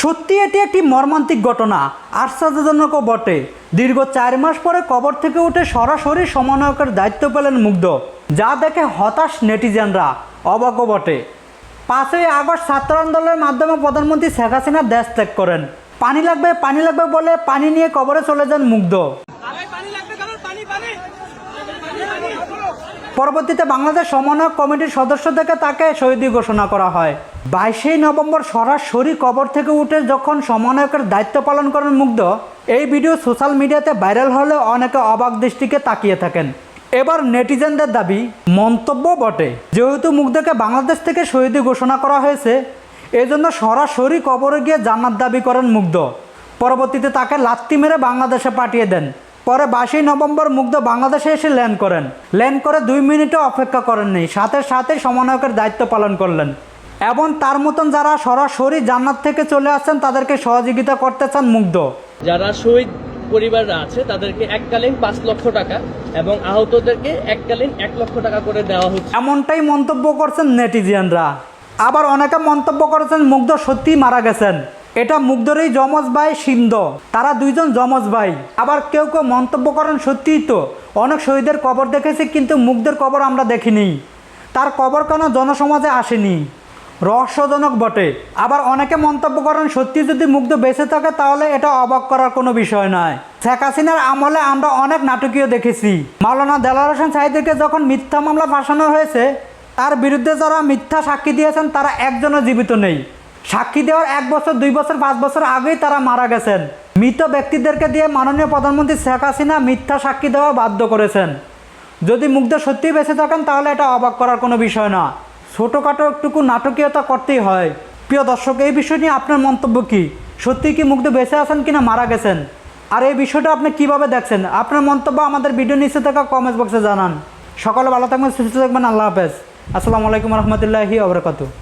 সত্যি এটি একটি মর্মান্তিক ঘটনা, আশ্চর্যজনকও বটে। দীর্ঘ 4 মাস পরে কবর থেকে উঠে সরাসরি সমন্বয়কের দায়িত্ব পেলেন মুগ্ধ, যা দেখে হতাশ নেটিজেনরা, অবাকও বটে। 5ই আগস্ট ছাত্র আন্দোলনের মাধ্যমে প্রধানমন্ত্রী শেখ হাসিনা দেশ ত্যাগ করেন। পানি লাগবে বলে পানি নিয়ে কবরে চলে যান মুগ্ধ। পরবর্তীতে বাংলাদেশ সমন্বয়ক কমিটির সদস্য থেকে তাকে শহীদ ঘোষণা করা হয়। 22 নভেম্বর সরাসরি কবর থেকে উঠে যখন সমন্বয়কের দায়িত্ব পালন করেন মুগ্ধ, এই ভিডিও সোশ্যাল মিডিয়াতে ভাইরাল হলে অনেকে অবাক দৃষ্টিকে তাকিয়ে থাকেন। এবার নেটিজেনদের দাবি, মন্তব্য বটে, যেহেতু মুগ্ধকে বাংলাদেশ থেকে শহীদ ঘোষণা করা হয়েছে, এজন্য সরাসরি কবরে গিয়ে জান্নাত দাবি করেন মুগ্ধ। পরবর্তীতে তাকে লাত্তি মেরে বাংলাদেশে পাঠিয়ে দেন। পরে 22 নভেম্বর মুগ্ধ বাংলাদেশে এসে ল্যান্ড করেন। ল্যান্ড করে 2 মিনিটও অপেক্ষা করেননি, সাথে সমন্বয়কের দায়িত্ব পালন করলেন। এবং তার মতন যারা সরাসরি জান্নাত থেকে চলে আসছেন তাদেরকে সহযোগিতা করতে চান মুগ্ধ। যারা শহীদ পরিবাররা আছে তাদেরকে এককালীন 5 লক্ষ টাকা এবং আহতদেরকে এককালীন 1 লক্ষ টাকা করে দেওয়া হচ্ছে, এমনটাই মন্তব্য করছেন নেটিজেনরা। আবার অনেকে মন্তব্য করেছেন মুগ্ধ সত্যিই মারা গেছেন, এটা মুগ্ধরই যমজ ভাই সিন্ধ, তারা 2 জন যমজ ভাই। আবার কেউ মন্তব্য করেন সত্যিই তো অনেক শহীদের কবর দেখেছি, কিন্তু মুগ্ধের কবর আমরা দেখিনি, তার কবর কেন জনসমাজে আসেনি, রহস্যজনক বটে। আবার অনেকে মন্তব্য করেন সত্যি যদি মুগ্ধ বেঁচে থাকে তাহলে এটা অবাক করার কোনো বিষয় নয়। শেখ হাসিনার আমলে আমরা অনেক নাটকীয় দেখেছি। মাওলানা দেলোয়ার হোসেন সাঈদীকে যখন মিথ্যা মামলা ফাঁসানো হয়েছে, তার বিরুদ্ধে যারা মিথ্যা সাক্ষী দিয়েছেন তারা একজনও জীবিত নেই। সাক্ষী দেওয়ার 1 বছর 2 বছর 5 বছর আগেই তারা মারা গেছেন। মৃত ব্যক্তিদেরকে দিয়ে মাননীয় প্রধানমন্ত্রী শেখ হাসিনা মিথ্যা সাক্ষী দেওয়া বাধ্য করেছেন। যদি মুগ্ধ সত্যিই বেঁচে থাকেন তাহলে এটা অবাক করার কোনো বিষয় না, ছোটোখাটো একটুকু নাটকীয়তা করতেই হয়। প্রিয় দর্শক, এই বিষয় নিয়ে আপনার মন্তব্য কি? সত্যিই কি মুগ্ধ বেঁচে আছেন কিনা মারা গেছেন? আর এই বিষয়টা আপনি কিভাবে দেখছেন? আপনার মন্তব্য আমাদের ভিডিও নিচে থাকা কমেন্ট বক্সে জানান। সকলে ভালো থাকবেন, সুস্থ থাকবেন। আল্লাহ হাফেজ। আসসালামু আলাইকুম রহমতুল্লাহি ওয়া বারাকাতুহু।